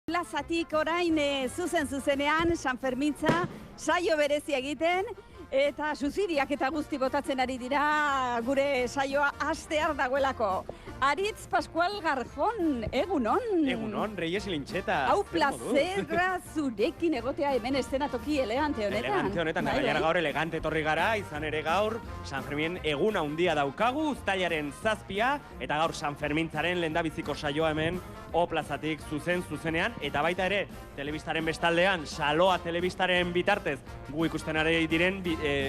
Plazatik orain zuzenean Sanfermintza saio berezi egiten eta suziriak eta guzti botatzen ari dira gure saioa hastear dagoelako. Aritz Pascual Garjon, egunon? Egunon, Reyes Lintxeta. Hau plazerra zurekin egotea hemen eszenatoki elegante honetan. Elegante honetan, baina gaur elegante etorri gara, izan ere gaur San Fermin eguna handia daukagu, uztailaren 7 eta gaur San Fermintzaren lehendabiziko saioa hemen O plazatik zuzenean, eta baita ere, telebistaren bestaldean, Saloa telebistaren bitartez, gu ikusten ari diren,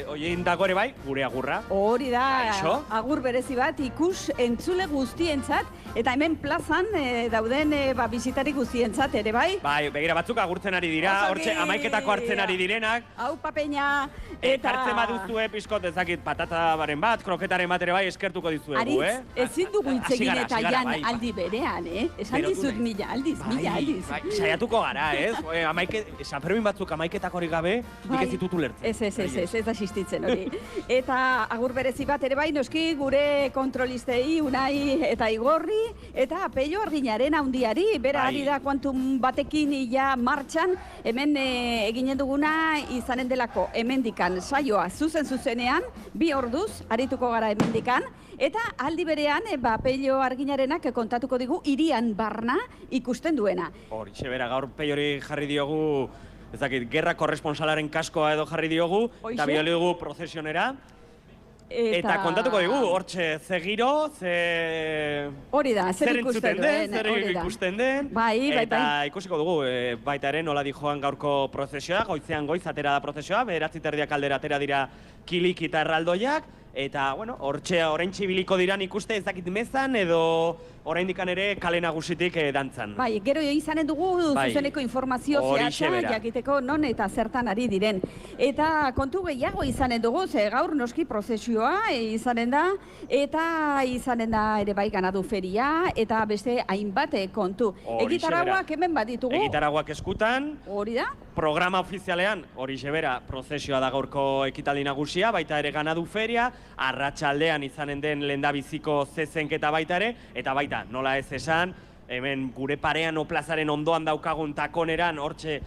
oien dago ere bai, gure agurra. Hori da, agur berezi bat, ikus entzule guztientzat, eta hemen plazan dauden bisitari guztientzat ere bai. Bai, begira batzuk agurtzen ari dira, hortxe amaiketako hartzen ari direnak. Hau papeina, eta... Hartzen baduzue pizkot ezakit patataren bat, kroketaren bat ere bai eskertuko dizuegu, Aritz, ezin dugu hitzegin eta jan aldi berean, Esan dizut mila aldiz. Saiatuko gara, ez? San Fermin batzuk amaiketak hori gabe, nik ez ditutu lertzen. Ez da existitzen hori. Eta agur berezi bat ere bai, noski gure kontrolistei, Unai eta Igorri, eta Pello Arginaren handiari, bera ari da kuantum batekin ia martxan, hemen eginen duguna izanen delako hemendikan saioa zuzenean, 2 orduz, arituko gara hemendikan, eta aldi berean, Pello Arginarenak kontatuko digu hirian barna ikusten duena. Horixe bera, gaur Pellori jarri diogu, ez dakit, gerra korresponsalaren kaskoa edo jarri diogu, eta bidali dugu prozesionera. Eta kontatuko digu, hortxe, ze giro, hori da, zer ikusten den. Zer ikusten den. Eta ikusiko dugu, baita ere nola dijoan gaurko prozesioa, goizean goiz atera da prozesioa, 9:30 aldera atera dira kilik eta erraldoiak, eta, bueno, hortxe oraintxe ibiliko diran ikuste ez dakit mezan edo oraindikan ere kale nagusitik dantzan. Bai, gero izanen dugu zuzeneko informazio zehatza jakiteko non eta zertan ari diren. Eta kontu gehiago izanen dugu, ze gaur noski prozesioa izanen da, eta izanen da ere bai ganadu feria, eta beste hainbat kontu. Egitarauak hemen bat ditugu. Egitarauak eskutan. Hori da. Programa ofizialean, horixe bera, prozesioa da gaurko ekitaldi nagusia, baita ere ganadu feria, arratsaldean izanen den lehendabiziko zezenketa baita ere, eta baita, nola ez esan, hemen gure parean O plazaren ondoan daukagun takoneran, hortxe,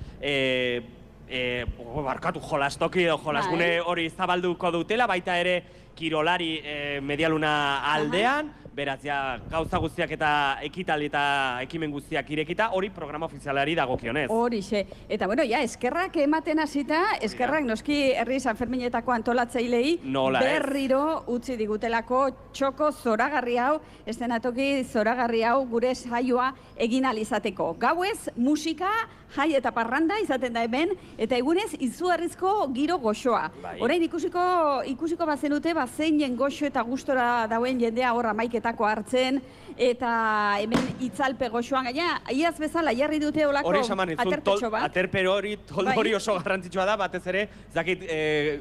barkatu jolastoki edo jolasgune hori zabalduko dutela, baita ere kirolari medialuna aldean, beraz, gauza guztiak eta ekitaldi eta ekimen guztiak irekita, hori programa ofizialari dagokionez. Horixe. Eta, bueno, eskerrak ematen hasita, eskerrak noski herri San Ferminetako antolatzailei berriro utzi digutelako txoko zoragarri hau, eszenatoki zoragarri hau gure saioa egin alizateko. Gauez, musika, jai eta parranda izaten da hemen, eta egunez izugarrizko giro goxoa. Orain ikusiko bazenute, zeinen goxo eta gustora dauen jendea hor amaiketako hartzen, eta hemen itzalpe goxoan gaina, iaz bezala jarri dute olako aterpetxo bat. Aterpe hori, toldo hori oso garrantzitsua da, batez ere, zakit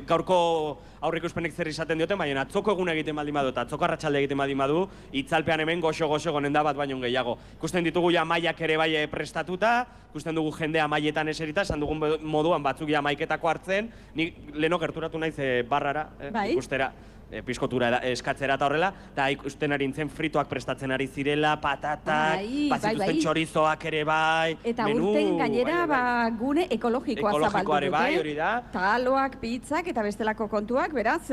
gaurko aurreikuspenek zer izaten dioten, baina atzoko egun egiten baldin badu, eta atzoko arratsalde egiten baldin badu, itzalpean hemen goxo-goxo gonen da bat baino gehiago. Ikusten ditugu ja mailak ere bai prestatuta, ikusten dugu jendea mailetan eserita, esan dugun moduan batzuk ja maiketako hartzen, ni leheno gerturatu naiz barrara, ikustera. Piskotura eskatzera eta horrela, eta ikusten ari nintzen fritoak prestatzen ari zirela, patatak, bazituzten txorizoak ere bai, eta urten gainera gune ekologikoa zabaldu dute, taloak, pizzak eta bestelako kontuak, beraz,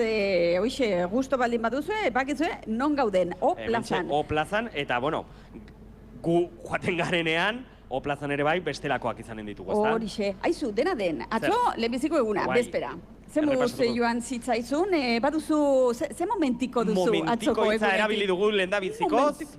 hoxe, gusto baldin baduzue, bakizue, non gauden, O plazan. O plazan, eta, bueno, gu joaten garenean, O plazan ere bai, bestelakoak izanen ditugu, ezta? Horixe, aizu, dena den, atzo, lehenbiziko eguna, bezpera. Ze moduz joan zitzaizun, baduzu, ze momentiko duzu atzoko egunetik? Momentiko itza erabili dugu lehendabizikoz,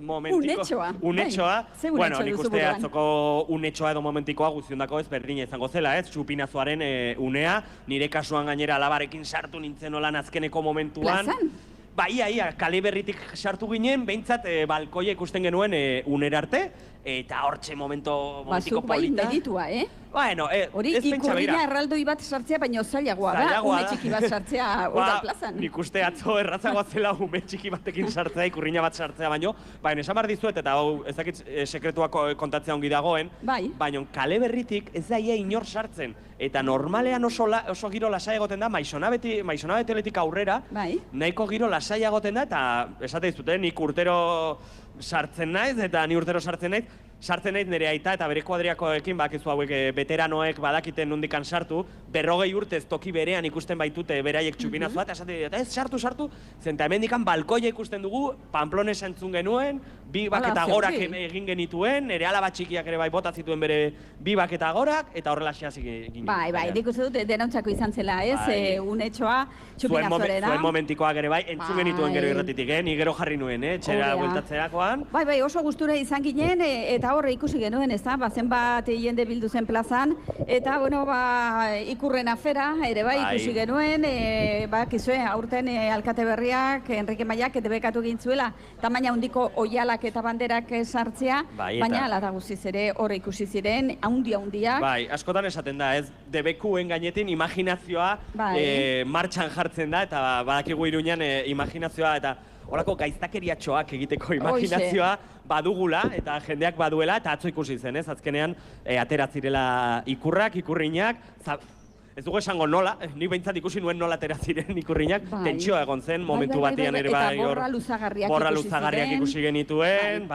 unetxoa. Bueno, nik uste atzoko unetxoa edo momentikoa guztiondako ez berdina izango zela, ez? Txupinazoaren unea, nire kasuan gainera alabarekin sartu nintzen olan azkeneko momentuan. Plazan? Ba, ia, kale berritik sartu ginen, behintzat balkoia ikusten genuen unera arte, eta hortxe momentiko Bazuk bai polita. meritua, Bueno, hori ikurrina erraldoi bat sartzea, baina zailagoa da, ume txiki bat sartzea udal plazan. Nik uste atzo erratzagoa zela ume txiki batekin sartzea, ikurrina bat sartzea baino, baina esan behar dizuet, eta hau ez dakit sekretuak kontatzea ongi dagoen, baina kale berritik ez da ia inor sartzen. Eta normalean oso giro lasai egoten da, maisonabeteletik aurrera, nahiko giro lasai egoten da, eta esate dizute, nik urtero sartzen naiz, eta ni urtero sartzen naiz nire aita eta bere kuadriakoekin, bakizu hauek veteranoek badakiten nondikan sartu, 40 urtez toki berean ikusten baitute beraiek txupinazoa, eta esate dira, ez sartu, zenta hemendikan balkoia ikusten dugu, Pamplones entzun genuen, 2 baketa gorak egin genituen, nire alaba txikiak ere bai bota zituen bere 2 baketa gorak, eta horrela hasi ginen. Bai, nik uste dut denontzako izan zela, ez, unetxoa txupinazorena. Zuen momentikoak ere bai, entzun genituen gero irratitik, ni gero jarri nuen, txera bueltatzerakoan. Bai, oso gustura izan ginen, eta horre ikusi genuen, ez da, zenbat jende bildu zen plazan, eta, ikurren afera, ere bai, ikusi genuen, kizue, aurten alkate berriak, Enrique Maiak, debekatu gintzuela, tamaina handiko oialak eta banderak sartzea, baina ala da guztiz ere horre ikusi ziren, handiak. Bai, askotan esaten da, ez, debekuen gainetin imaginazioa martxan jartzen da, eta badakigu Iruñan imaginazioa, eta horako gaiztakeriatxoak egiteko imaginazioa badugula, eta jendeak baduela, eta atzo ikusi zen, ez? Azkenean, atera zirela ikurrinak, ez dugu esango nola, nik behintzat ikusi nuen nola atera ziren ikurrinak, tentsioa egon zen, momentu batean ere bai, borra luzagarriak ikusi genituen,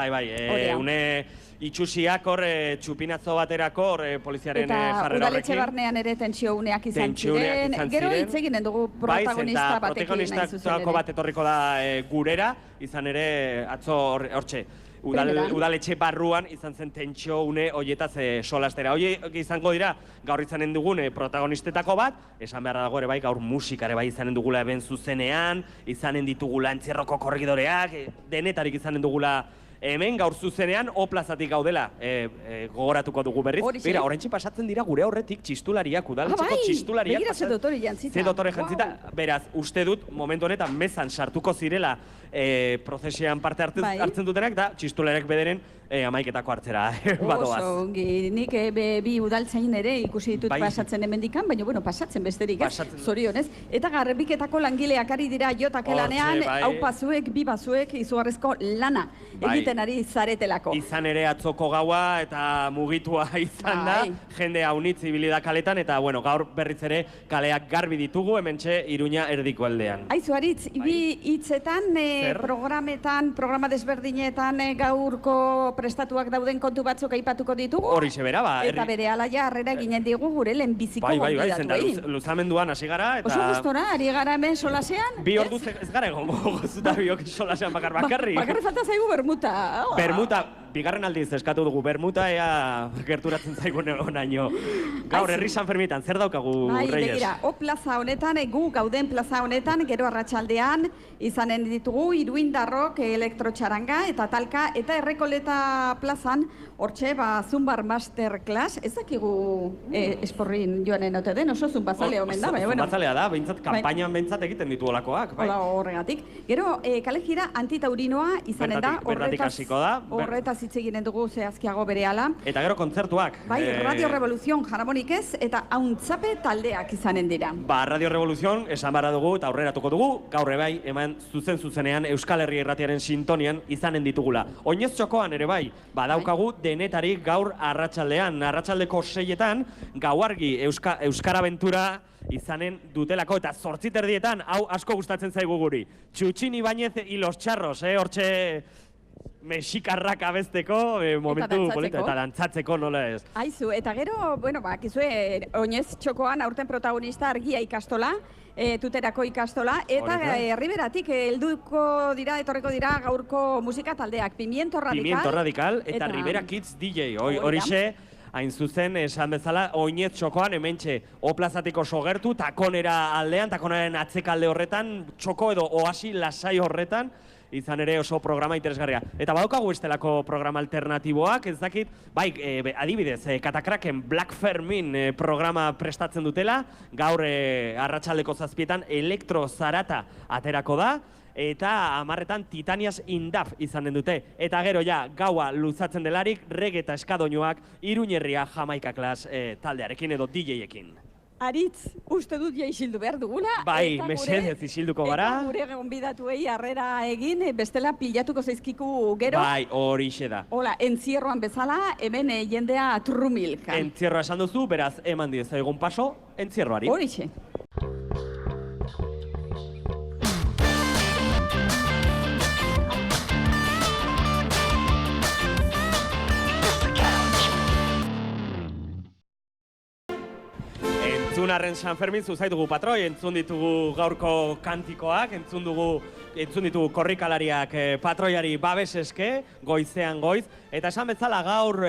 une itxusiak hor txupinazo baterako poliziaren jarrera horrekin. Eta udaletxe barnean ere tentsio uneak izan ziren. Gero hitz eginen dugu protagonista batekin nahi zuzen ere. Bat etorriko da gurera, izan ere atzo hortxe. Udaletxe barruan izan zen tentsio une hoietaz solastera. Hoi izango dira gaur izanen dugun protagonistetako bat, esan beharra dago ere bai gaur musikare bai izanen dugula eben zuzenean, izanen ditugula entzierroko korridoreak, denetarik izanen dugula hemen gaur zuzenean plazatik gaudela gogoratuko dugu berriz. Bera, oraintxe pasatzen dira gure horretik txistulariak, udaletxeko txistulariak. Begira ze dotore jantzita. Ze dotore jantzita. Beraz, uste dut, momentu honetan mezan sartuko zirela prozesean parte hartzen dutenak, da txistulariak bederen amaiketako hartzera badoaz. Oso, nik bi udaltzain ere ikusi ditut pasatzen hemendikan, baina pasatzen besterik ez, zorionez. Eta garbiketako langileak ari dira jotak lanean, hau bazuek, bi bazuek izugarrezko lana egiten ari zaretelako. Izan ere atzoko gaua eta mugitua izan da, jende haunitz ibilida kaletan, eta gaur berriz ere kaleak garbi ditugu, hementxe Iruña erdiko aldean. Aizu, Aritz, bi hitzetan, programetan, programa desberdinetan gaurko prestatuak dauden kontu batzuk aipatuko ditugu. Horixe bera, Eta bere alaia harrera ginen digu gure lehenbiziko gonbidatu egin. Luzamenduan hasi gara. Oso gustora, ari gara hemen solasean? Bi orduz ez gara egon gozuta biok solasean bakarri. Bakarri falta zaigu bermuta. Bermuta, bigarren aldiz eskatu dugu bermuta, ea gerturatzen zaigun onaino. Gaur, herri San Fermietan, zer daukagu, Reyes? Begira, plaza honetan, gu gauden plaza honetan, gero arratsaldean izanen ditugu Iruindarrok elektrotxaranga eta talka, eta Errekoleta plazan, hortxe, Zumbar Masterclass, ez dakigu esporrin joanen ote den, oso zumbazalea omen da, Zumbazalea da, behintzat, kampainan behintzat egiten ditu olakoak. Horregatik. Gero, kalejira antitaurinoa izanen da, horretaz hitz eginen dugu zehazkiago berehala. Eta gero kontzertuak. Radio Revolución jaramonik ez, eta Auntzape taldeak izanen dira. Radio Revolución esan barra dugu eta aurreratuko dugu, gaur bai eman zuzenean Euskal Herri Irratiaren sintonian izanen ditugula. Oinez txokoan ere bai, badaukagu denetarik gaur arratsaldeko 6etan, gauargi Euskara Aventura izanen dutelako, eta 8:30 hau asko gustatzen zaigu guri. Txutxin Ibañez y los charros, hortxe mexikarrak abesteko, momentu polita, eta dantzatzeko nola ez. Aizu, eta gero, kizue, oinez txokoan aurten protagonista Argia ikastola, Tuterako ikastola, eta Herriberatik etorriko dira gaurko musika taldeak, Pimiento Radical, eta Ribera Kids DJ, horixe, hain zuzen, esan bezala, oinez txokoan, hementxe, plazatiko sogertu, takonera aldean, takonaren atzekalde horretan, txoko edo oasi lasai horretan, izan ere oso programa interesgarria. Eta badaukagu estelako programa alternatiboak, ez dakit, adibidez, Katakraken Black Fermin programa prestatzen dutela, gaur arratsaldeko 7etan Elektro Zarata aterako da, eta 10:00 Titanias Indaf izanen dute. Eta gero ja, gaua luzatzen delarik, reggae eta eskadoinoak Iruñerria Jamaika Klas taldearekin edo DJ-ekin. Aritz, uste dut ja isildu behar dugula. Bai, mesedez isilduko gara. Eta gure gonbidatuei harrera egin, bestela pilatuko zaizkiku gero. Bai, horixe da. Hola, entzierroan bezala, hemen jendea trumilka. Entzierroa esan duzu, beraz, eman dioz egun paso, entzierroari. Horixe. Entzunarren San Fermin zuzaitugu patroi, entzun ditugu gaurko kantikoak, entzun ditugu korrikalariak patroiari babes eske, goizean goiz, eta esan bezala gaur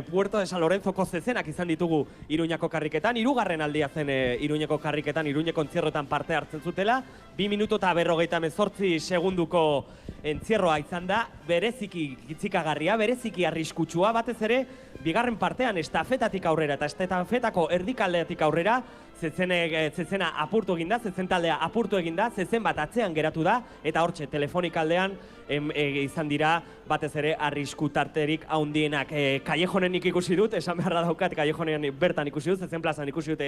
Puerto de San Lorenzoko zezenak izan ditugu Iruñako karriketan, 3. aldia zen Iruñeko karriketan, Iruñeko entzierroetan parte hartzen zutela, 2 minutu eta 58 segunduko entzierroa izan da, bereziki gitzikagarria, bereziki arriskutsua, batez ere, bigarren partean estafetatik aurrera eta estafetako erdikaldeatik aurrera, zezena apurtu eginda, zezen taldea apurtu eginda, zezen bat atzean geratu da, eta hortxe, telefonikaldean izan dira, batez ere, arrisku tarterik haundienak. Callejonenik ikusi dut, esan beharra daukat, Callejonen bertan ikusi dut, zezen plazan ikusi dut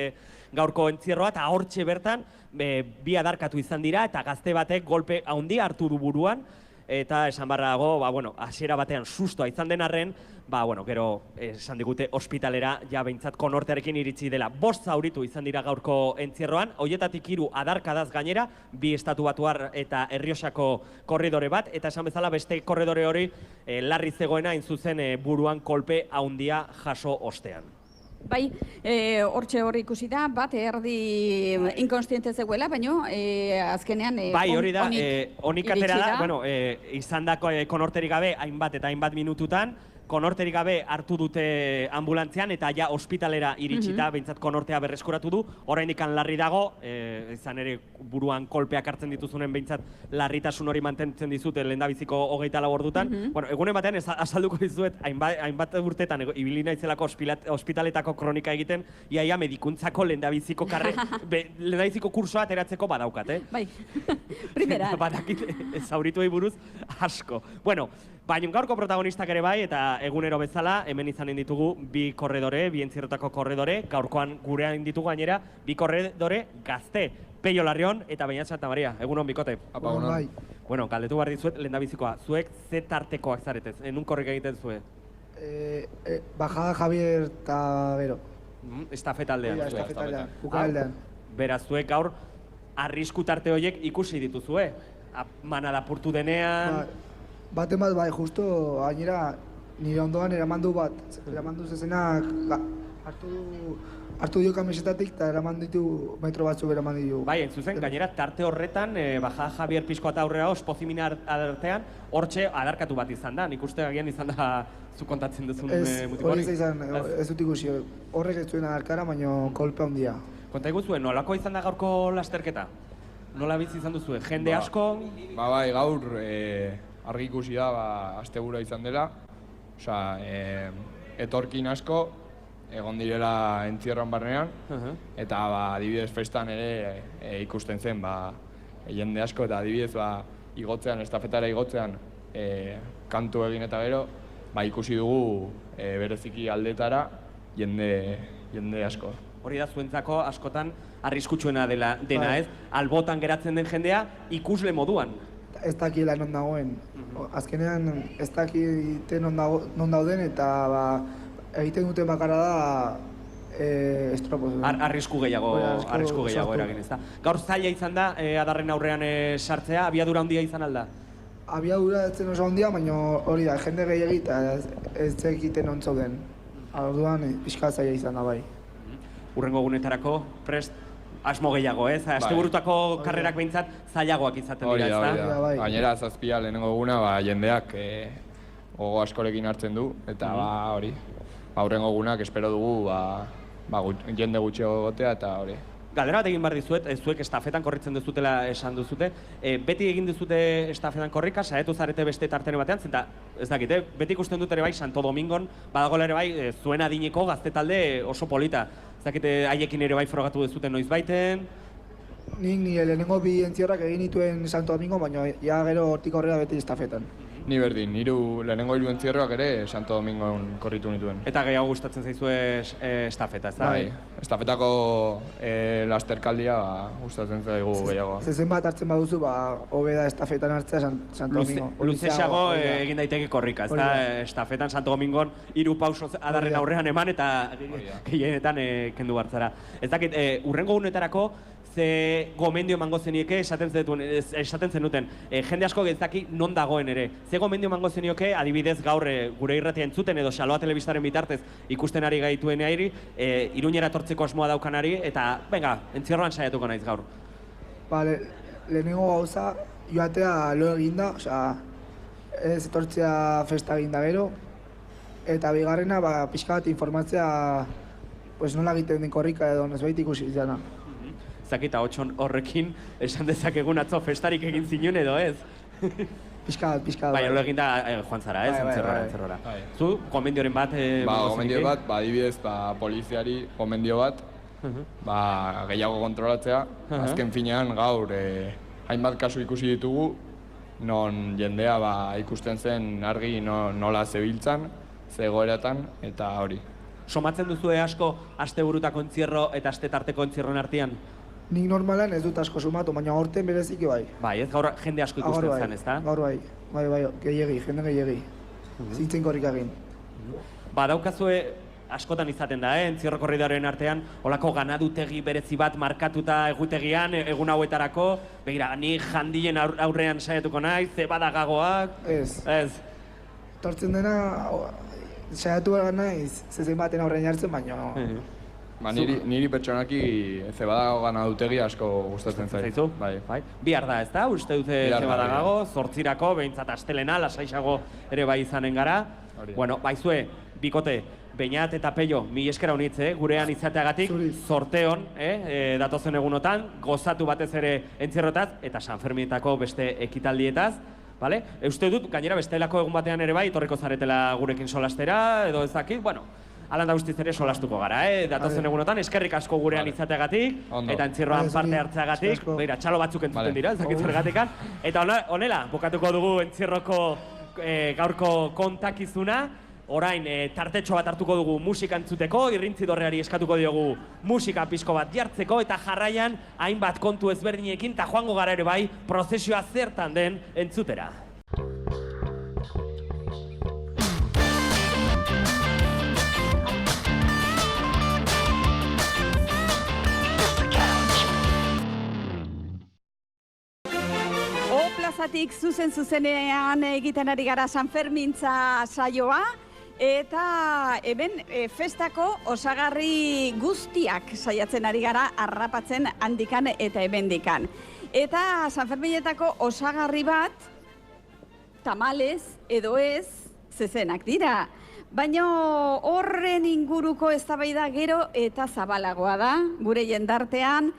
gaurko entzierroa, eta hortxe bertan, bi adarkatu izan dira, eta gazte batek golpe haundia hartu du buruan, eta esan barra dago, hasiera batean sustoa izan den arren, gero esan digute ospitalera ja behintzat konortearekin iritsi dela. 5 zauritu izan dira gaurko entzierroan, hoietatik 3 adarkadaz gainera, 2 estatubatuar eta Errioxako korridore bat, eta esan bezala beste korridore hori larri zegoena zuzen buruan kolpe haundia jaso ostean. Bai, hortxe hori ikusi da, bat erdi inkonstiente zegoela, baina azkenean bai, hori da, honik atera da, izan da konorterik gabe hainbat eta hainbat minututan, konorterik gabe hartu dute ambulantzian eta ja ospitalera iritsita, behintzat konortea berreskuratu du, oraindik larri dago, izan ere buruan kolpeak hartzen dituzunen behintzat larritasun hori mantentzen dizute lehendabiziko 24 ordutan. Egunen batean azalduko dizuet, hainbat urtetan ibili naizelako ospitaletako kronika egiten, iaia medikuntzako lehendabiziko kursoa ateratzeko badaukat, Bai, primera. Badakit zaurituei buruz asko. Bueno, baina gaurko protagonistak ere bai, eta egunero bezala, hemen izanen ditugu 2 korredore, 2 entzierrotako korredore, gaurkoan gurean ditugu gainera, 2 korredore gazte. Peio Larrion eta Beñat Santa Maria. Egunon, bikote. Apa, egunon. Bueno, galdetu behar dizuet, lehendabizikoa, zuek ze tartekoak zaretez, nun korrik egiten zue? Bajada Javier eta Bero. Estafetaldean. Estafetaldean, bukaldean. Beraz, zuek gaur arrisku tarte horiek ikusi dituzue. Manada apurtu denean... Baten bat, bai, justo, gainera, nire ondoan eramandu bat. Eramandu zezenak, hartu dio kamisetatik eta eraman ditu metro batzuk eraman ditu. Bai, entzuzen, gainera, tarte horretan, Bajada Javier pixko eta aurrera Pozimina artean, hortxe adarkatu bat izan da. Nik uste agian izan da zu kontatzen duzun mutiko hori. Hori izan, ez dut ikusi. Horrek ez zuen adarkara, baina kolpe handia. Konta iguzuen, nolako izan da gaurko lasterketa? Nola bizi izan duzue? Jende asko? Bai, gaur argi ikusi da, asteburua izan dela. Osa, etorkin asko, egon direla entzierroan barnean, eta adibidez festan ere ikusten zen jende asko, eta adibidez igotzean, estafetara igotzean kantu egin eta gero, ikusi dugu bereziki aldetara jende asko. Hori da zuentzako askotan arriskutsuena dena ez, albotan geratzen den jendea ikusle moduan. Ez dakiela non dagoen. Azkenean ez dakite non dauden eta egiten duten bakarra da estropoz. Arrisku gehiago eragin, ez da. Gaur zaila izan da adarren aurrean sartzea, abiadura handia izan alda? Abiadura ez zen oso handia, baina hori da, jende gehiagit eta ez zekiten non zauden. Orduan pixka zaila izan da bai. Urrengo egunetarako prest asmo gehiago, ez? Asteburutako karrerak behintzat zailagoak izaten dira, ez da? Gainera, 7 lehenengo eguna, jendeak gogo askorekin hartzen du, eta hori, urrengo egunak espero dugu jende gutxiago egotea, eta hori. Galdera bat egin behar dizuet, zuek estafetan korritzen duzutela esan duzute. Beti egin duzute estafetan korrika, saetu zarete beste tartene batean, zenta, ez dakit, beti ikusten dut ere bai Santo Domingon, badagoela ere bai zuen adineko gazte talde oso polita. Ez dakit, haiekin ere bai frogatu duzuten noiz baiten? nik nire lehenengo bi entzierrak egin dituen Santo Domingo, baina ja gero hortik aurrera beti estafetan. Ni berdin, lehenengo 3 entzierroak ere Santo Domingon korritu nituen. Eta gehiago gustatzen zaizue estafeta, ez da? Bai, estafetako lasterkaldia gustatzen zaigu gehiago. Zezen bat hartzen baduzu, hobe da estafetan hartzea Santo Domingo. Luzexago egin daiteke korrika, ez da? Estafetan Santo Domingon 3 pauso adarren aurrean eman eta gehienetan kendu hartzara. Ez dakit, urrengo unetarako, ze gomendio emango zenieke esaten zenuten. Jende asko gezaki non dagoen ere. Ze gomendio emango zenioke, adibidez gaur gure irratia entzuten edo Xaloa Telebistaren bitartez ikusten ari gaituen airi, Iruñera etortzeko asmoa daukanari, eta, venga, entzierroan saiatuko naiz gaur. Bale, lehenengo gauza, joatea lo eginda, osea, ez etortzea festa eginda gero, eta bigarrena, pixka bat informatzea, nola egiten den korrika edo nezbait ikusi izana. Zakita, horrekin esan dezakegun atzo festarik egin zinuen edo ez? Pixka bat. Baina, lo eginda joan zara, ez? Entzerrora. Zu, gomendioren bat? Gomendio bat, adibidez, poliziari gomendio bat, gehiago kontrolatzea. Azken finean, gaur, hainbat kasu ikusi ditugu, non jendea ikusten zen argi nola zebiltzan, zegoeratan, eta hori. Somatzen duzue asko asteburutako entzierro eta astetarteko entzierroen artean? Nik normalan ez dut asko sumatu, baina aurten bereziki bai. Bai, ez gaur jende asko ikusten zen, ez da? Gaur bai, gehiegi, jende gehiegi. Zintzen korrik egin. Daukazue askotan izaten da, entzierro korridoren artean, olako ganadutegi berezi bat markatuta egutegian, egun hauetarako, begira, ni jandien aurrean saiatuko naiz, zebadagagoak... Ez. Tortzen dena, saiatu behar naiz, zezen baten aurrean jartzen, baina... Niri pertsonaki zebadago ganadutegi asko gustatzen zaizu. Bai. Bihar da, ez da? Uste dute zebadagago, 8 behintzat astelena, lasaisago ere bai izanen gara. Bueno, baizue, bikote, Beñat eta Pello, mil esker honitz, gurean izateagatik, sorteon, datozen egunotan, gozatu batez ere entzierrotaz, eta San Ferminetako beste ekitaldietaz. Uste dut, gainera bestelako egun batean ere bai, etorriko zaretela gurekin solastera, edo ez dakit, bueno, alan da guztiz ere solastuko gara, datozen egunotan, eskerrik asko gurean izateagatik, eta entzierroan parte hartzeagatik, begira, txalo batzuk entzuten dira, ez dakit zergatikan, eta honela, bukatuko dugu entzierroko gaurko kontakizuna, orain tartetxo bat hartuko dugu musika entzuteko, Irrintzi Dorreari eskatuko diogu musika pixko bat jartzeko, eta jarraian hainbat kontu ezberdinekin, eta joango gara ere bai, prozesioa zertan den entzutera. Plazatik zuzenean egiten ari gara Sanfermintza saioa, eta hemen festako osagarri guztiak saiatzen ari gara harrapatzen handikan eta hemendikan. Eta Sanferminetako osagarri bat, tamalez edo ez, zezenak dira. Baina horren inguruko eztabaida gero eta zabalagoa da, gure jendartean,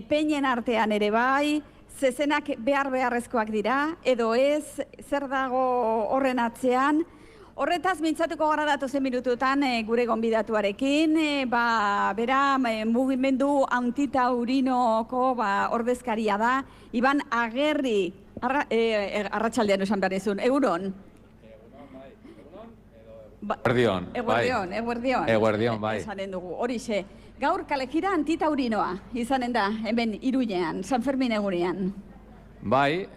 peinen artean ere bai, zezenak beharrezkoak dira, edo ez, zer dago horren atzean. Horretaz mintzatuko gara datozen minututan gure gonbidatuarekin, bera mugimendu antitaurinoko ordezkaria da, Iban Agerri, arratsaldean esan behar izun, egunon? Eguerdion, bai. Esanen dugu, horixe. Gaur kalejira antitaurinoa izanen da, hemen Iruñean, San Fermin egunean. Bai,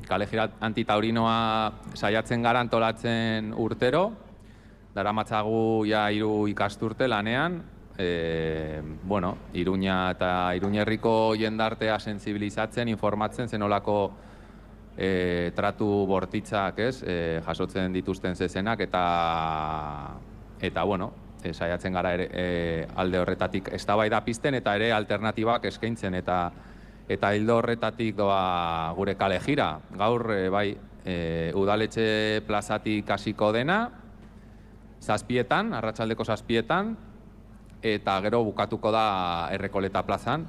kalejira antitaurinoa saiatzen gara antolatzen urtero, daramatzagu ja 3 ikasturte lanean, Iruña eta Iruñerriko jendartea sentsibilizatzen, informatzen zenolako tratu bortitzak jasotzen dituzten zezenak, eta saiatzen gara alde horretatik eztabaida pizten eta ere alternatibak eskaintzen, eta hildo horretatik doa gure kalejira. Gaur, udaletxe plazatik hasiko dena, 7:00, arratsaldeko 7:00, eta gero bukatuko da Errekoleta plazan,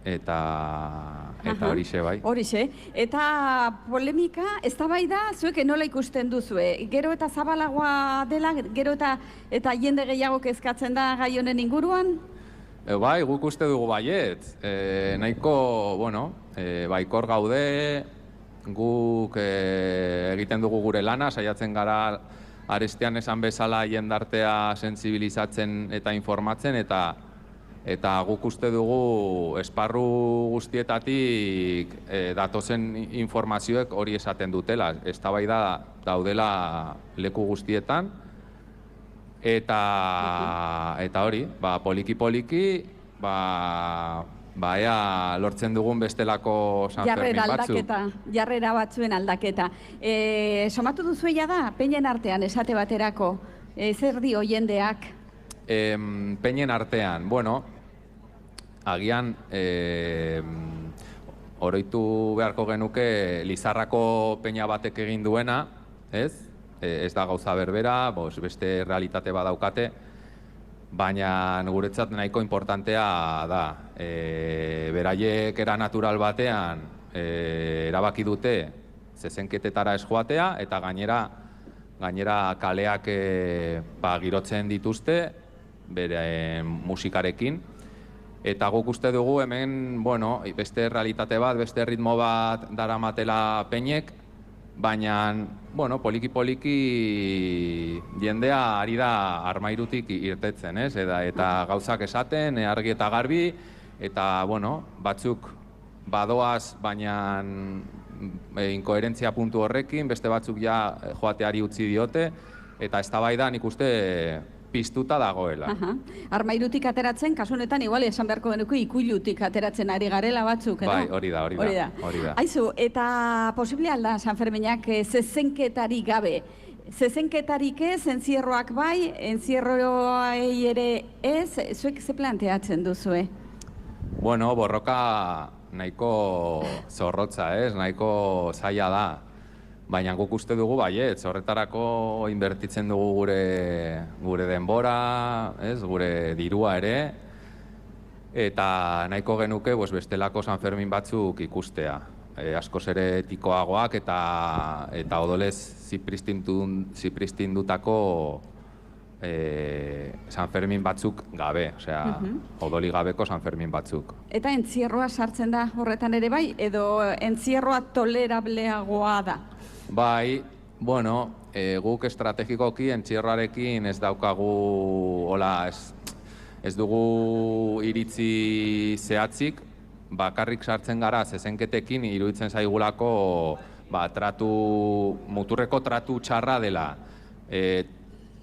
eta horixe bai. Horixe. Eta polemika, eztabaida, zuek nola ikusten duzue? Gero eta zabalagoa dela, gero eta jende gehiago kezkatzen da gai honen inguruan? Bai, guk uste dugu baiet. Nahiko, baikor gaude, guk egiten dugu gure lana, saiatzen gara arestian esan bezala jendartea sentsibilizatzen eta informatzen, eta guk uste dugu esparru guztietatik datozen informazioek hori esaten dutela. Eztabaida daudela leku guztietan, eta hori, poliki-poliki, ea lortzen dugun bestelako San Fermin batzuk. Jarrera batzuen aldaketa. Somatu duzuela da, peinen artean, esate baterako, zer dio jendeak? Peinen artean, agian oroitu beharko genuke Lizarrako peina batek egin duena, ez? Ez da gauza berbera, beste realitate badaukate, baina guretzat nahiko importantea da. Beraiek era natural batean erabaki dute zezenketetara ez joatea, eta gainera kaleak girotzen dituzte bere musikarekin. Eta guk uste dugu hemen, beste realitate bat, beste ritmo bat daramatela peinek, baina, poliki-poliki jendea ari da armairutik irtetzen, ez? Eta gauzak esaten, argi eta garbi, eta, batzuk badoaz, baina inkoherentzia puntu horrekin, beste batzuk ja joateari utzi diote, eta eztabaida nik uste piztuta dagoela. Armairutik ateratzen, kasu honetan, igual esan beharko genuke ikuilutik ateratzen ari garela batzuk, edo? Bai, hori da. Aizu, eta posible alda San Ferminak zezenketarik gabe. Zezenketarik ez, entzierroak bai, entzierroai ere ez, zuek ze planteatzen duzue? Borroka nahiko zorrotza, nahiko zaila da. Baina guk uste dugu baiet, horretarako inbertitzen dugu gure denbora, gure dirua ere, eta nahiko genuke bestelako San Fermin batzuk ikustea. Askoz ere etikoagoak eta odolez zipristindutako San Fermin batzuk gabe, odoli gabeko San Fermin batzuk. Eta entzierroa sartzen da horretan ere bai, edo entzierroa tolerableagoa da? Bai, guk estrategikoki entzierroarekin ez daukagu, ez dugu iritzi zehatzik, bakarrik sartzen gara zezenketekin iruditzen zaigulako muturreko tratu txarra dela.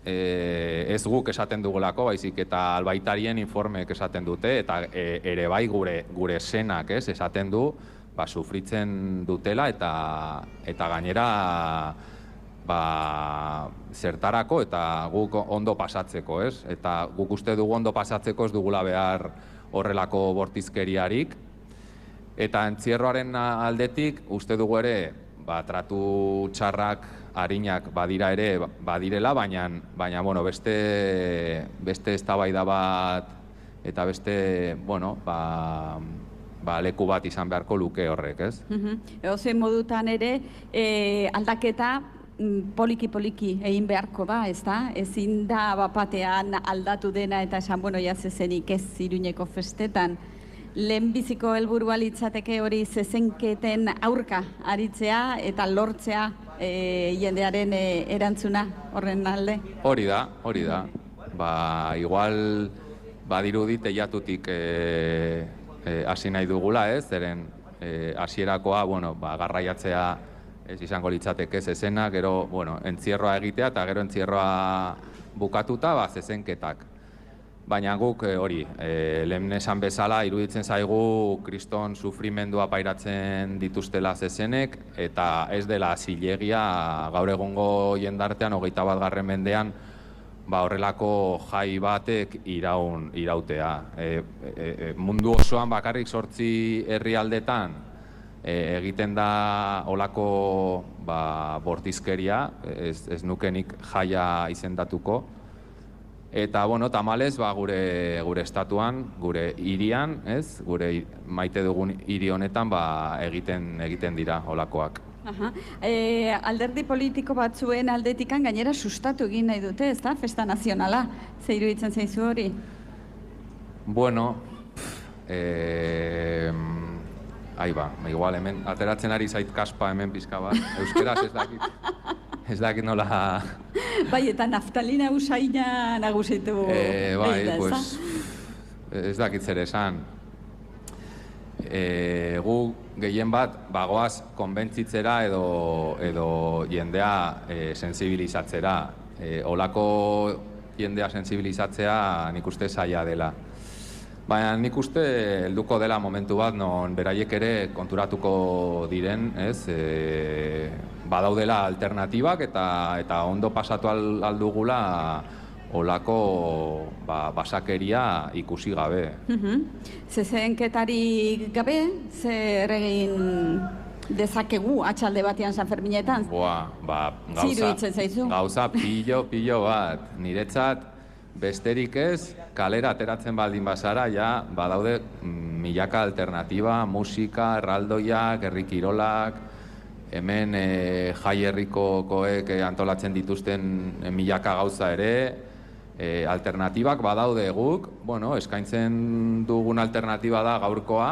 Ez guk esaten dugulako, baizik eta albaitarien informeek esaten dute, eta ere bai gure senak esaten du, sufritzen dutela eta gainera zertarako eta guk ondo pasatzeko, ez? Eta guk uste dugu ondo pasatzeko ez dugula behar horrelako bortizkeriarik. Eta entzierroaren aldetik uste dugu ere, tratu txarrak arinak badirela, baina beste eztabaida bat eta beste, leku bat izan beharko luke horrek, ez? Edozein modutan ere, aldaketa poliki-poliki egin beharko da, ez da? Ezin da bapatean aldatu dena eta esan, zezenik ez Iruñeko festetan. Lehenbiziko helburua litzateke hori zezenketen aurka aritzea eta lortzea jendearen erantzuna horren alde? Hori da. Igual badirudi teilatutik hasi nahi dugula, ez? Zeren hasierakoa, garraiatzea ez izango litzateke zezena, gero, entzierroa egitea eta gero entzierroa bukatuta, zezenketak. Baina guk hori, lehen esan bezala, iruditzen zaigu kriston sufrimendua pairatzen dituztela zezenek, eta ez dela zilegia gaur egungo jendartean, 21. mendean, horrelako jai batek irautea. Mundu osoan bakarrik 8 herrialdetan egiten da olako bortizkeria, ez nukenik jaia izendatuko. Eta, tamalez, gure estatuan, gure hirian, gure maite dugun hiri honetan egiten dira olakoak. Alderdi politiko batzuen aldetikan gainera sustatu egin nahi dute, ez da? Festa nazionala, ze iruditzen zaizu hori? Bueno, ahi ba, igual hemen ateratzen ari zait kaspa hemen pizka bat, euskeraz ez dakit nola... Bai, eta naftalina usaina nagusitu. Bai, pues, ez dakit zer esan. Gu gehien bat bagoaz konbentzitzera edo jendea sensibilizatzera. Olako jendea sensibilizatzea nik uste zaila dela. Baina nik uste helduko dela momentu bat non beraiek ere konturatuko diren, ez? Badaudela alternatibak eta ondo pasatu aldugula olako basakeria ikusi gabe. Zezenketari gabe, zer egin dezakegu atxalde batean Sanferminetan? Gauza pilo bat. Niretzat besterik ez, kalera ateratzen baldin bazara, ja badaude milaka alternatiba, musika, erraldoiak, herri kirolak, hemen jai herrikokoek antolatzen dituzten milaka gauza ere, alternatibak badaude guk, bueno, eskaintzen dugun alternatiba da gaurkoa,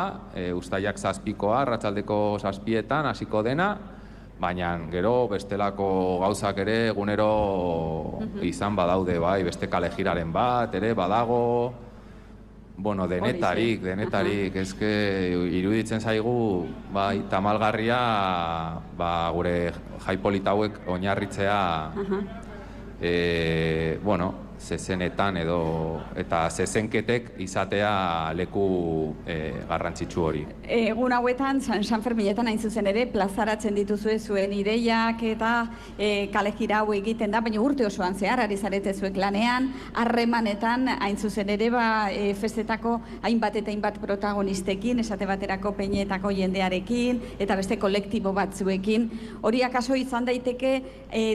uztailak 7koa, arratsaldeko 7etan hasiko dena, baina gero bestelako gauzak ere egunero izan badaude, bai, beste kalejiraren bat, ere badago, bueno, denetarik, eske iruditzen zaigu, bai, tamalgarria, gure jai polita hauek oinarritzea, bueno, zezenetan eta zezenketek izatea leku garrantzitsu hori. Egun hauetan, Sanferminetan hain zuzen ere, plazaratzen dituzue zuen ideiak eta kalejira hau egiten da, baina urte osoan zehar, ari zarete zuek lanean, harremanetan hain zuzen ere, festetako hainbat eta hainbat protagonistekin, esate baterako peinetako jendearekin, eta beste kolektibo batzuekin. Hori akaso izan daiteke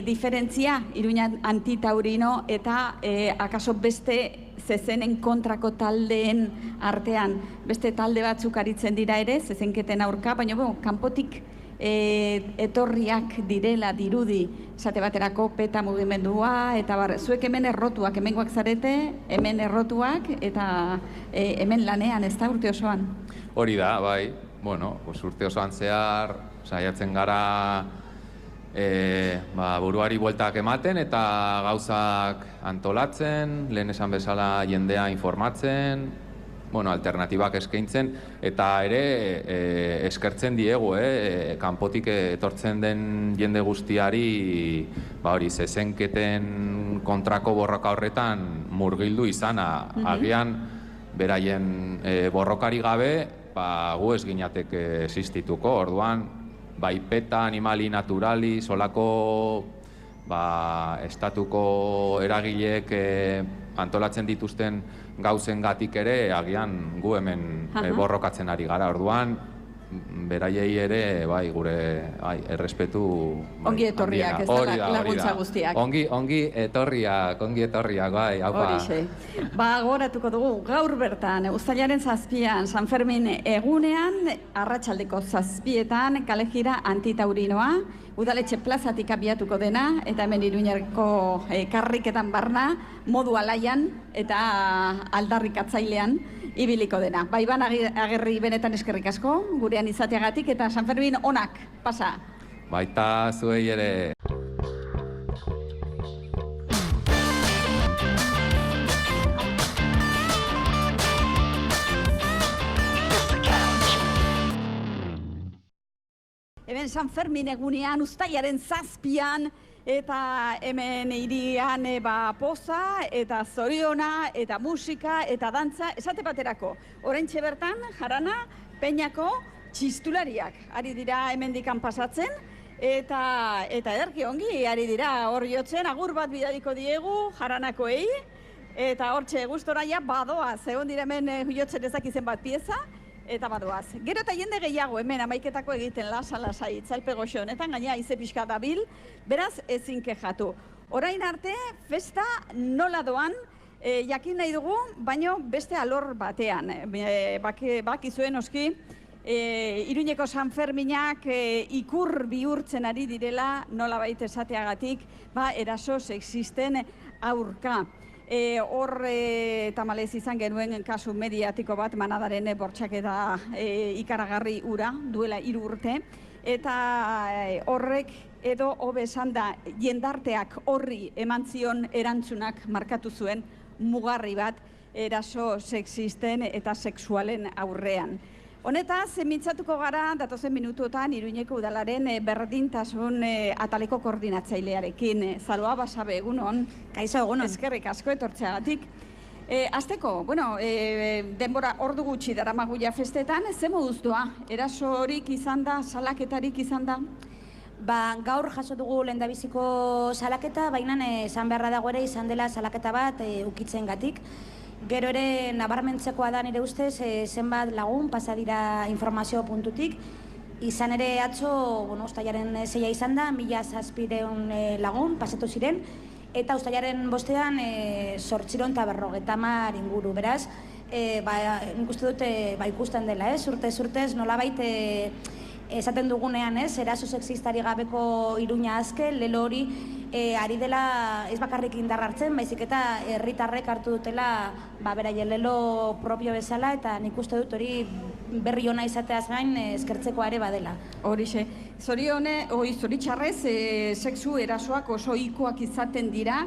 diferentzia, Iruña Antitaurino eta akaso beste zezenen kontrako taldeen artean, beste talde batzuk aritzen dira ere, zezenketen aurka, baina kanpotik etorriak direla dirudi, esate baterako peta mugimendua, eta zuek hemen errotuak, hemengoak zarete, hemen errotuak, eta hemen lanean, ez da urte osoan? Hori da, bai, bueno, urte osoan zehar, saiatzen gara buruari bueltak ematen eta gauzak antolatzen, lehen esan bezala jendea informatzen, bueno, alternatibak eskaintzen, eta ere eskertzen diegu, kanpotik etortzen den jende guztiari, hori, zezenketen kontrako borroka horretan murgildu izana. Agian, beraien borrokari gabe, gu ez ginateke existituko, orduan, bai peta, animali, naturali, solako estatuko eragileek antolatzen dituzten gauzengatik ere, agian gu hemen borrokatzen ari gara. Orduan, beraiei ere, bai, gure errespetu... Ongi etorriak, ez da laguntza guztiak. Ongi etorriak, bai, haupa. Horixe. Gogoratuko dugu, gaur bertan, uztailaren 7an, Sanfermin egunean, arratsaldeko 7etan, kalejira Antitaurinoa, udaletxe plazatik abiatuko dena, eta hemen Iruñako karriketan barna, modu alaian eta aldarrikatzailean ibiliko dena. Iban Agerri benetan eskerrik asko, gurean izateagatik, eta Sanfermin onak, pasa. Baita zuei ere. Hemen Sanfermin egunean, uztailaren 7an, eta hemen hirian poza, eta zoriona, eta musika, eta dantza, esate baterako. Oraintxe bertan, Jarana, Peñako txistulariak ari dira hemendikan pasatzen, eta ederki ongi ari dira hor jotzen, agur bat bidaliko diegu Jaranakoei, eta hortxe gustora ja badoaz, egon dira hemen jotzen ezakizen bat pieza, eta badoaz. Gero eta jende gehiago hemen amaiketako egiten lasai, itzalpe goxo honetan, gaina ize pixka dabil, beraz ezin kexatu. Orain arte, festa nola doan, jakin nahi dugu, baino beste alor batean. Bakizuen oski, Iruñeko Sanferminak ikur bihurtzen ari direla, nola baita esateagatik, eraso sexisten aurka. Hor tamalez izan genuen kasu mediatiko bat manadaren bortxaketa ikaragarri ura duela 3 urte. Eta horrek edo hobe esan da jendarteak horri eman zion erantzunak markatu zuen mugarri bat eraso sexisten eta sexualen aurrean. Honetaz, mintzatuko gara, datozen minutuetan, Iruñeko udalaren berdintasun ataleko koordinatzailearekin. Zaloa Basabe, egunon. Kaixo, egunon. Eskerrik asko etortzeagatik. Azteko, denbora ordu gutxi daramaguia festetan, ze moduz doa? Erasorik izan da, salaketarik izan da? Gaur jaso dugu lehendabiziko salaketa, baina esan beharra dago ere izan dela salaketa bat ukitzen gatik. Gero ere nabarmentzekoa da nire ustez zenbat lagun pasa dira informazio puntutik. Izan ere atzo, uztailaren 6 izan da, 1700 lagun pasatu ziren, eta uztailaren 5ean 850 inguru. Beraz, nik uste dut ikusten dela, urtez nolabait esaten dugunean, eraso sexistari gabeko Iruña azke, lelo hori ari dela ez bakarrik indar hartzen, baizik eta herritarrek hartu dutela beraien lelo propio bezala, eta nik uste dut hori berri ona izateaz gain eskertzeko are badela. Horixe, zoritxarrez sexu erasoak oso ohikoak izaten dira,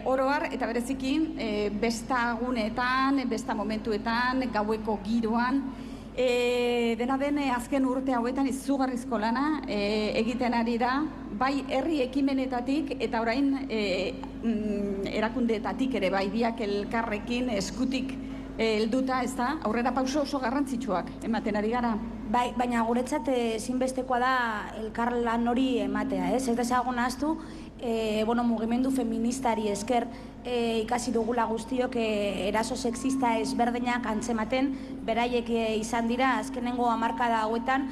oroar eta bereziki bestagunetan, besta momentuetan, gaueko giroan. Dena den azken urte hauetan izugarrizko lana egiten ari da, bai herri ekimenetatik eta orain erakundeetatik ere bai biak elkarrekin eskutik helduta, ez da, aurrera pauso oso garrantzitsuak ematen ari gara. Bai, baina guretzat ezinbestekoa da elkarlan hori ematea, ez dezagun ahaztu, mugimendu feministari esker ikasi dugula guztiok eraso sexista ezberdinak antzematen, beraiek izan dira azkenengo hamarkada hauetan,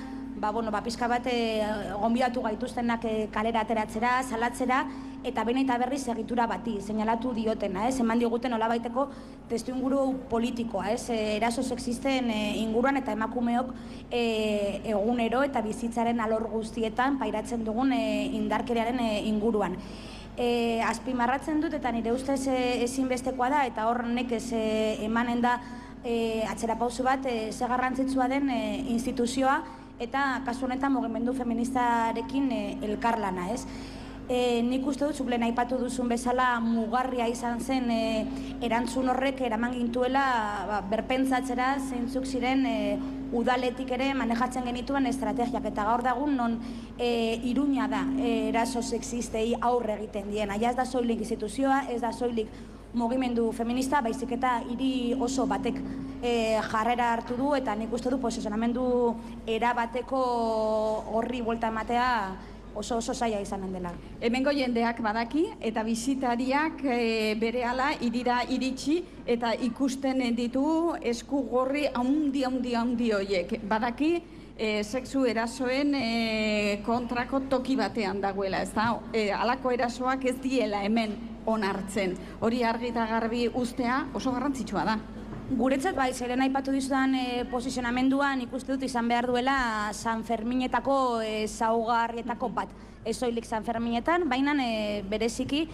pixka bat gonbidatu gaituztenak kalera ateratzera, salatzera, eta behin eta berriz egitura bati, seinalatu diotena, eman diguten nolabaiteko testuinguru politikoa, eraso sexisten inguruan eta emakumeok egunero eta bizitzaren alor guztietan pairatzen dugun indarkeriaren inguruan. Azpimarratzen dut eta nire ustez ezinbestekoa da, eta hor nekez emanen da atzera pausu bat ze garrantzitsua den instituzioa eta kasu honetan mugimendu feministarekin elkarlana, ez? Nik uste dut, zuplen aipatu duzun bezala mugarria izan zen erantzun horrek eraman gintuela berpentsatzera zeintzuk ziren udaletik ere manejatzen genituen estrategiak, eta gaur dagun non Iruña da eraso sexistei aurre egiten diena. Ja ez da soilik instituzioa, ez da soilik mugimendu feminista, baizik eta hiri oso batek jarrera hartu du, eta nik uste du posizionamendu erabateko horri buelta ematea oso zaila izanen dela. Hemengo jendeak badaki eta bisitariak berehala hirira iritsi eta ikusten ditu esku gorri handi horiek. Badaki sexu erasoen kontrako toki batean dagoela, ez da? Halako erasoak ez diela hemen onartzen. Hori argi eta garbi uztea oso garrantzitsua da. Guretzat bai, zeren aipatu dizudan posizionamenduan ikuste dut izan behar duela San Ferminetako ezaugarrietako bat. Ez soilik San Ferminetan, baina bereziki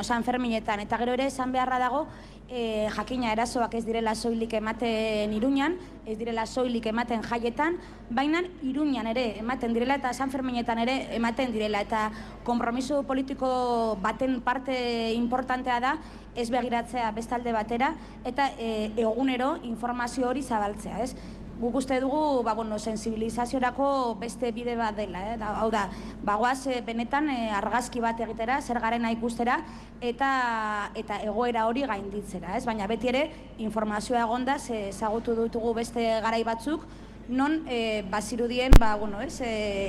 San Ferminetan. Eta gero ere esan beharra dago jakina erasoak ez direla soilik ematen Iruñan, ez direla soilik ematen jaietan, baina Iruñan ere ematen direla eta San Ferminetan ere ematen direla. Eta konpromiso politiko baten parte importantea da ez begiratzea bestalde batera eta egunero informazio hori zabaltzea, ez? Guk uste dugu, sensibilizaziorako beste bide bat dela, hau da, goaz benetan argazki bat egitera, zer garena ikustera, eta egoera hori gainditzera, ez? Baina beti ere informazioa egonda, ezagutu dutugu beste garai batzuk, non bazirudien,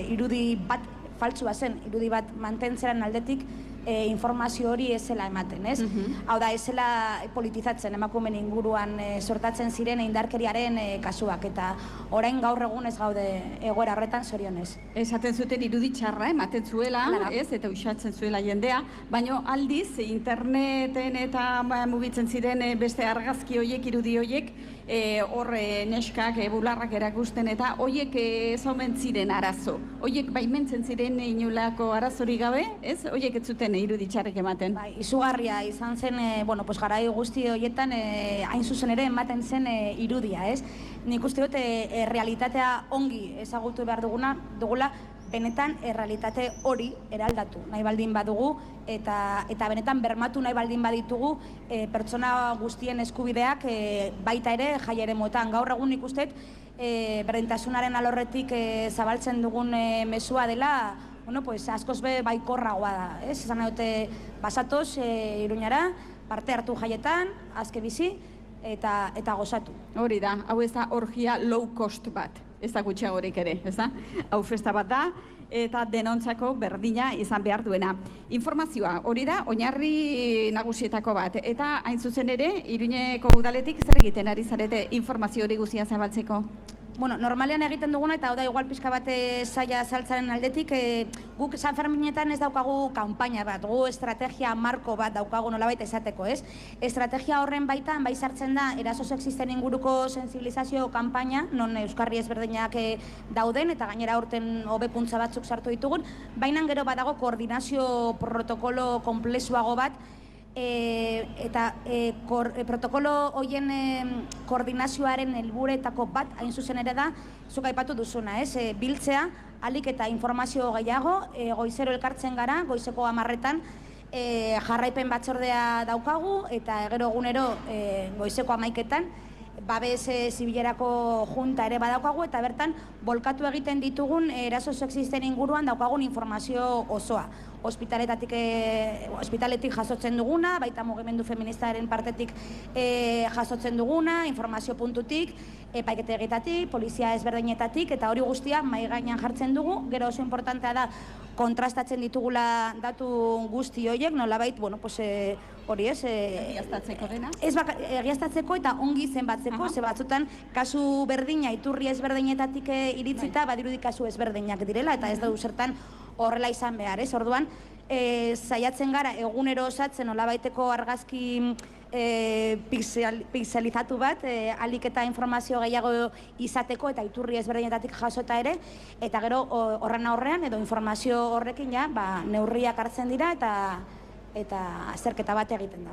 irudi bat faltsua zen, irudi bat mantentzeran aldetik informazio hori ez zela ematen, ez? Hau da, ez zela politizatzen emakumeen inguruan sortatzen ziren indarkeriaren kasuak, eta orain gaur egun ez gaude egoera horretan zorionez. Esaten zuten irudi txarra ematen zuela, ez? Eta uxatzen zuela jendea, baina aldiz interneten eta mugitzen ziren beste argazki horiek, irudi horiek, horre neskak, bularrak erakusten, eta hoiek ez omen ziren arazo. Hoiek baimentzen ziren inolako arazori gabe, ez? Hoiek ez zuten iruditxarrek ematen. Bai, izugarria izan zen, garai guzti horietan, hain zuzen ere ematen zen irudia, ez? Nik uste dut, realitatea ongi ezagutu behar dugula, benetan errealitate hori eraldatu nahi baldin badugu eta benetan bermatu nahi baldin baditugu pertsona guztien eskubideak baita ere jai eremuetan. Gaur egun nik uste berdintasunaren alorretik zabaltzen dugun mezua dela, askoz be baikorragoa da, ez? Esan nahi dute basatoz Iruñara, parte hartu jaietan, azke bizi eta gozatu. Hori da, hau ez da orgia low cost bat. Ez da gutxiagorik ere, ez da? Hau festa bat da, eta denontzako berdina izan behar duena. Informazioa, hori da, oinarri nagusietako bat. Eta hain zuzen ere, Iruñeko udaletik zer egiten ari zarete informazio hori guztia zabaltzeko? Normalean egiten duguna, eta hau da igual pixka bat zaila saltzaren aldetik, guk San Ferminetan ez daukagu kanpaina bat, gu estrategia marko bat daukagu nolabait esateko, ez? Estrategia horren baitan, bai sartzen da, eraso sexisten inguruko sensibilizazio kanpaina, non euskarri ezberdinak dauden, eta gainera aurten hobekuntza batzuk sartu ditugun, baina gero badago koordinazio protokolo konplexuago bat, eta protokolo horien koordinazioaren helburuetako bat hain zuzen ere da, zuk aipatu duzuna, biltzea, ahalik eta informazio gehiago, goizero elkartzen gara, goizeko 10etan, jarraipen batzordea daukagu, eta gero egunero goizeko 11etan, babes zibilerako junta ere badaukagu, eta bertan bolkatu egiten ditugun eraso sexisten inguruan daukagun informazio osoa. Ospitaletik jasotzen duguna, baita mugimendu feministaren partetik jasotzen duguna, informazio puntutik, epaiketegitatik, polizia ezberdinetatik, eta hori guztia mahai gainean jartzen dugu. Gero oso importantea da kontrastatzen ditugula datu guzti horiek, nolabait, hori ez... Egiaztatzeko dena? Egiaztatzeko eta ongi zenbatzeko, ze batzutan kasu berdina, iturri ezberdinetatik iritzita, badirudik kasu ezberdinak direla, eta ez dugu zertan horrela izan behar, ez? Orduan, saiatzen gara egunero osatzen nolabaiteko argazki pixelizatu bat, ahalik eta informazio gehiago izateko eta iturri ezberdinetatik jasota ere, eta gero horren aurrean edo informazio horrekin neurriak hartzen dira eta azterketa bat egiten da.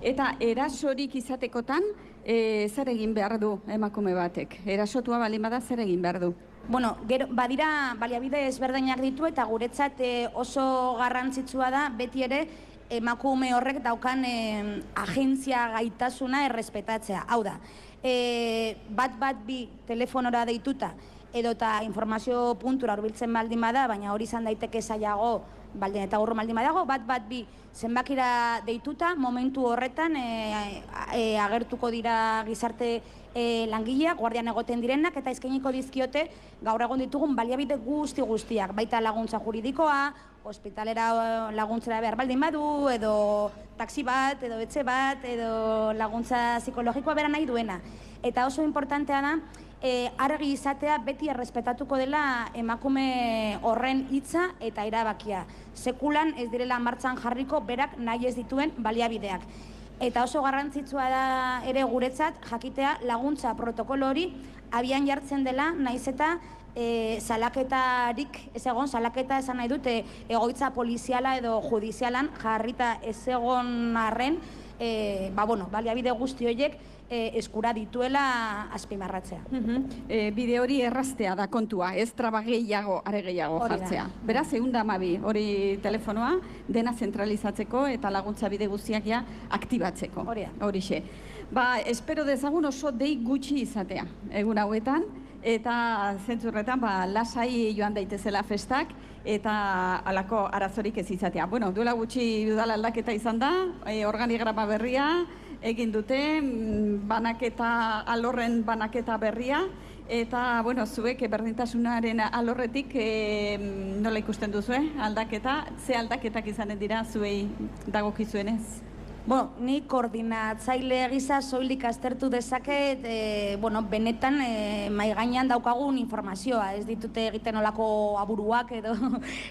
Eta erasorik izatekotan, zer egin behar du emakume batek? Erasotua baldin bada zer egin behar du? Badira baliabide ezberdinak ditu eta guretzat oso garrantzitsua da beti ere emakume horrek daukan agentzia gaitasuna errespetatzea. Hau da, 112 telefonora deituta edota informazio puntura hurbiltzen baldin bada, baina hori izan daiteke zailago baldin eta urru baldin badago, 112 zenbakira deituta, momentu horretan agertuko dira gizarte langileak, guardian egoten direnak, eta eskainiko dizkiote gaur egon ditugun baliabide guztiak, baita laguntza juridikoa, ospitalera laguntzera behar baldin badu, edo taxi bat, edo etxe bat, edo laguntza psikologikoa bera nahi duena. Eta oso importantea da, argi izatea beti errespetatuko dela emakume horren hitza eta erabakia. Sekulan ez direla martxan jarriko berak nahi ez dituen baliabideak. Eta oso garrantzitsua da ere guretzat jakitea laguntza protokolo hori abian jartzen dela, naiz eta salaketarik ez egon, salaketa esan nahi dute egoitza poliziala edo judizialan jarrita ez egon arren, baliabide guzti horiek eskura dituela azpimarratzea. Bide hori erraztea da kontua, ez traba gehiago, are gehiago jartzea. Beraz, 112 hori telefonoa, dena zentralizatzeko eta laguntza bide guztiak ja aktibatzeko. Horixe. Espero dezagun oso dei gutxi izatea, egun hauetan, eta zentzurretan lasai joan daitezela festak, eta alako arazorik ez izatea. Duela gutxi udal aldaketa izan da, organigrama berria, egin dute, alorren banaketa berria, eta, zuek berdintasunaren alorretik nola ikusten duzu, aldaketa? Ze aldaketak izanen dira zuei dagokizuenez? Ni koordinatzaile gisa soilik aztertu dezaket, benetan mahai gainean daukagun informazioa, ez ditute egiten olako aburuak edo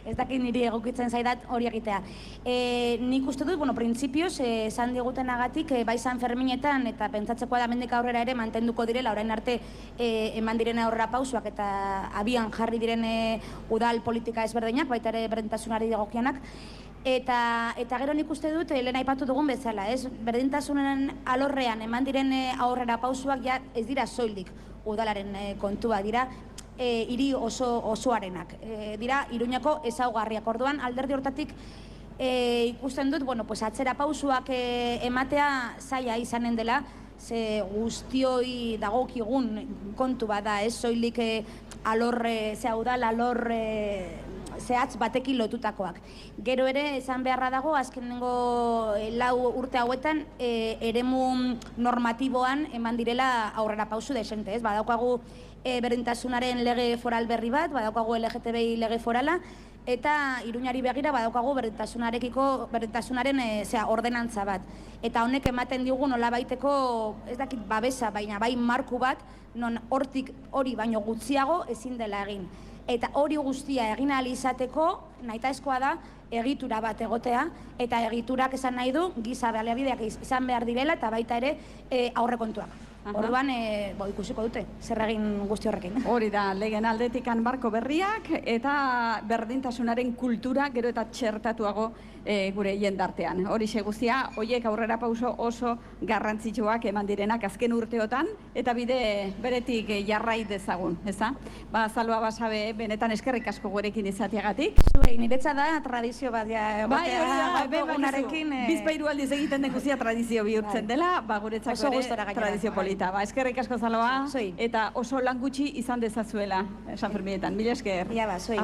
ez dakit niri egokitzen zaidat hori egitea. Nik uste dut, printzipioz, esan digutenagatik, bai San Ferminetan eta pentsatzekoa da mendik aurrera ere mantenduko direla, orain arte eman diren aurrera pausuak eta abian jarri diren udal politika ezberdinak, baita ere berdintasunari dagokianak. Eta gero nik uste dut, lehen aipatu dugun bezala, berdintasunen alorrean eman diren aurrera pausuak ja ez dira soilik udalaren kontua, dira hiri osoarenak, dira Iruñako ezaugarriak. Orduan alderdi hortatik ikusten dut, atzera pausuak ematea zaila izanen dela, ze guztioi dagokigun kontu bada, ez soilik udal alorre zehatz batekin lotutakoak. Gero ere, esan beharra dago, azkenengo 4 urte hauetan, eremu normatiboan eman direla aurrera pausu desente, ez? Badaukagu berdintasunaren lege foral berri bat, badaukagu LGTBI lege forala, eta Iruñari begira badaukagu berdintasunaren ordenantza bat. Eta honek ematen digu nolabaiteko, ez dakit babesa, baina bai marku bat, non hortik hori baino gutxiago ezin dela egin. Eta hori guztia egin ahal izateko, nahitaezkoa da, egitura bat egotea, eta egiturak esan nahi du, giza baliabideak izan behar direla, eta baita ere aurrekontuak. Orduan, ikusiko dute, zer egin guzti horrekin. Hori da, legen aldetikan marko berriak, eta berdintasunaren kultura gero eta txertatuago gure jendartean. Horixe guztia, horiek aurrera pauso oso garrantzitsuak eman direnak azken urteotan, eta bide beretik jarrai dezagun, ezta? Zalua Basabe, benetan eskerrik asko gurekin izatiagatik. Zuei, niretza da tradizio bat, Bizpairu aldiz egiten den guztia tradizio bihurtzen dela, guretzako ere tradizio polita. Eskerrik asko Zaloa, eta oso lan gutxi izan dezazuela San Ferminetan. Mila esker. Ja, zuei.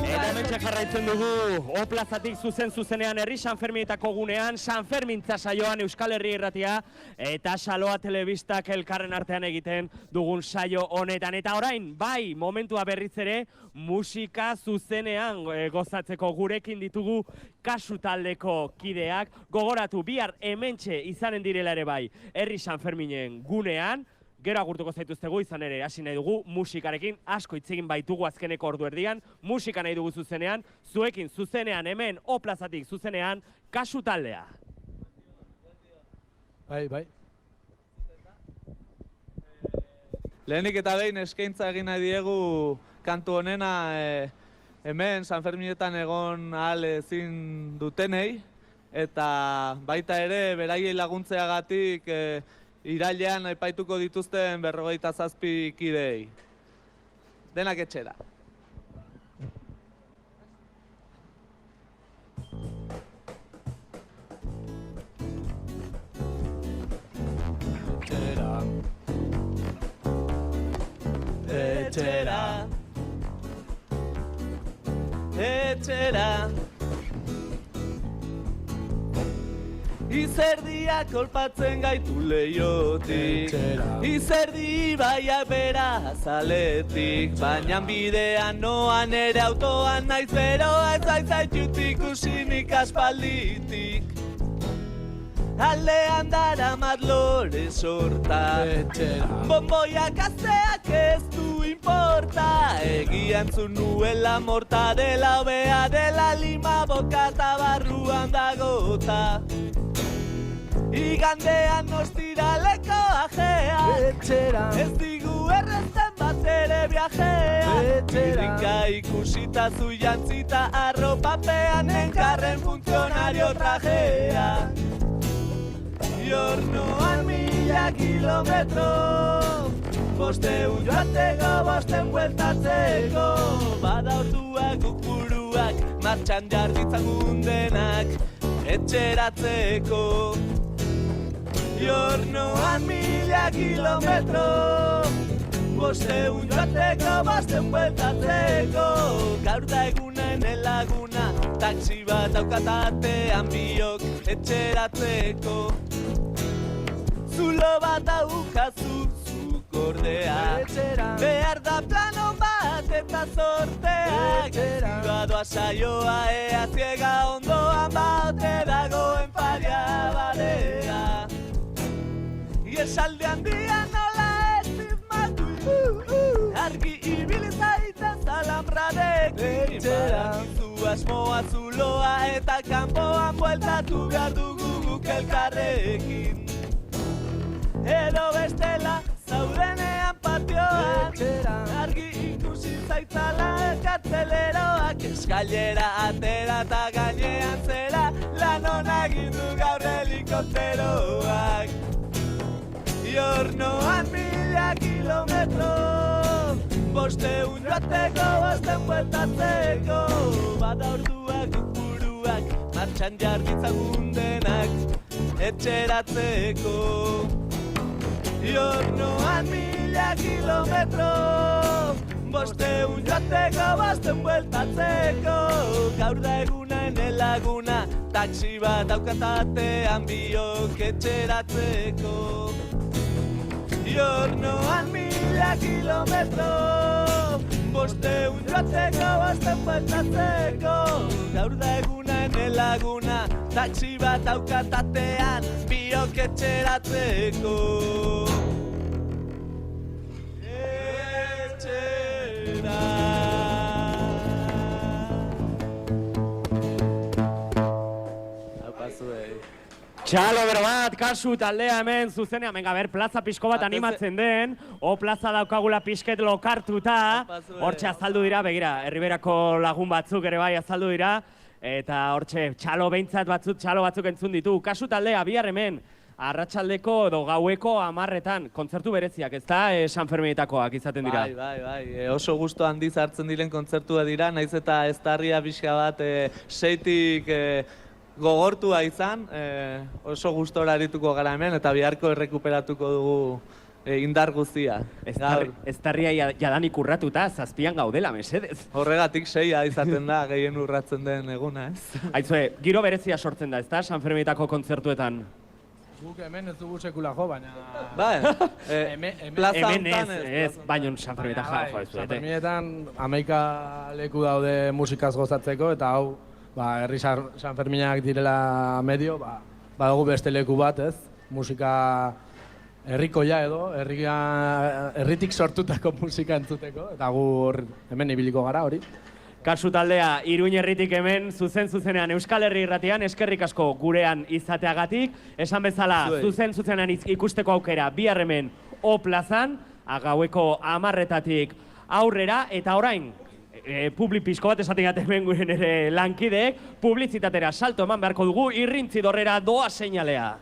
Eta hementxe jarraitzen dugu, O-plazatik zuzenean herri San Ferminetako gunean, San Fermintza saioan Euskal Herri Irratia eta Saloa Telebistak elkarren artean egiten dugun saio honetan. Eta orain, bai, momentua berriz ere, musika zuzenean gozatzeko gurekin ditugu Kasu taldeko kideak. Gogoratu, bihar hementxe izanen direla ere bai, herri San Ferminen gunean, gero agurtuko zaituztegu, izan ere hasi nahi dugu musikarekin, asko hitz egin baitugu azkeneko ordu erdian, musika nahi dugu zuzenean, zuekin zuzenean hemen O-plazatik zuzenean Kasu taldea. Bai. Lehenik eta behin eskaintza egin nahi diegu kantu honena hemen San Ferminetan egon ahal ezin dutenei, eta baita ere beraiei laguntzeagatik irailean epaituko dituzten 57 kideei. Denak etxera. Etxera. Etxera. Izerdiak kolpatzen gaitu leiotik, izerdi baiak bera azaletik, baina bidean noan ere autoan naiz beroa ez aizaitut ikusinik aspalditik. Aldean daramat lore sorta, bonboiak azteak ez du importa, egian zu nuela mortadela hobea dela lima bokata barruan dagota. Igandean ostiraleko ajea, ez digu errezten bat ere viajea, birrinka ikusita zu jantzita arropapean enkarren funtzionario trajea. Jornoan 1000 kilometro, 500 joateko, 500 bueltatzeko, bada orduak ukuruak, martxan jarditzagun denak, etxeratzeko. Jornoan 1000 kilometro, 500 joateko, 500 bueltatzeko, gaur da eguna ene laguna, taxi bat daukatatean biok etxeratzeko. Zulo bat daukazu, zuk ordea, behar da plano bat eta sorteak. Ezkua doa saioa ea ziega ondoan baute dagoen paria badea. Iesalde handia nola ez izmatu, argi ibili zaitez alambradekin. Badakizu asmoa zuloa eta kanpoan bueltatu behar dugu guk elkarrekin. Edo bestela zaudenean patioan, argi ikusi zaitzala kartzeleroak. Eskailera atera eta gainean zera, lan honak indu gaur helikopteroak. Iornoan 1000 kilometro, 500 joateko, 500 bueltatzeko. Bada orduak buruak, martxan jarditzagun denak, etxeratzeko. Iornoan 1000 kilometro, 500 joateko, 500 bueltatzeko. Gaur da eguna ene laguna, taxi bat daukatatean biok etxeratzeko. Iornoan 1000 kilometro, 500 joateko, 500 bueltatzeko. Gaur da eguna ene laguna, taxi bat daukatatean biok etxeratzeko. Txalo berbat, kasu taldea hemen zuzenean, venga, ber, plaza pixko bat animatzen den, plaza daukagula pixket lokartuta, hortxe azaldu dira, begira, Herriberako lagun batzuk ere bai azaldu dira, eta hortxe, txalo batzuk entzun ditu. Kasu taldea, bihar hemen, arratsaldeko edo gaueko 10etan, kontzertu bereziak, ez da, San Ferminetakoak izaten dira? Bai, oso gusto handiz hartzen diren kontzertua dira, naiz eta ez tarria pixka bat seitik gogortua izan, oso gustora arituko gara hemen, eta biharko errekuperatuko dugu indar guztia. Ez tarria jadanik urratuta, 7an gaudela, mesedez. Horregatik 6 izaten da, gehien urratzen den eguna, ez? Aizue, giro berezia sortzen da, ez da, San Ferminetako kontzertuetan? Guk hemen ez dugu sekula jo, baina... Bai, plaza hontan ez, baina San Ferminetan jo, ez San Ferminetan 11 leku daude musikaz gozatzeko, eta hau, herri San Ferminak direla medio, badugu beste leku bat, ez? Musika herrikoia edo, herritik sortutako musika entzuteko, eta gu hemen ibiliko gara hori. Kasu taldea, Iruin herritik hemen, zuzenean Euskal Herri irratian, eskerrik asko gurean izateagatik. Esan bezala, zuzenean ikusteko aukera, bihar hemen O plazan, gaueko 10etatik aurrera, eta orain, publipizko bat esaten gaten hemen guren ere lankideek, publizitatera salto eman beharko dugu, irrintzi dorrera doa seinalea.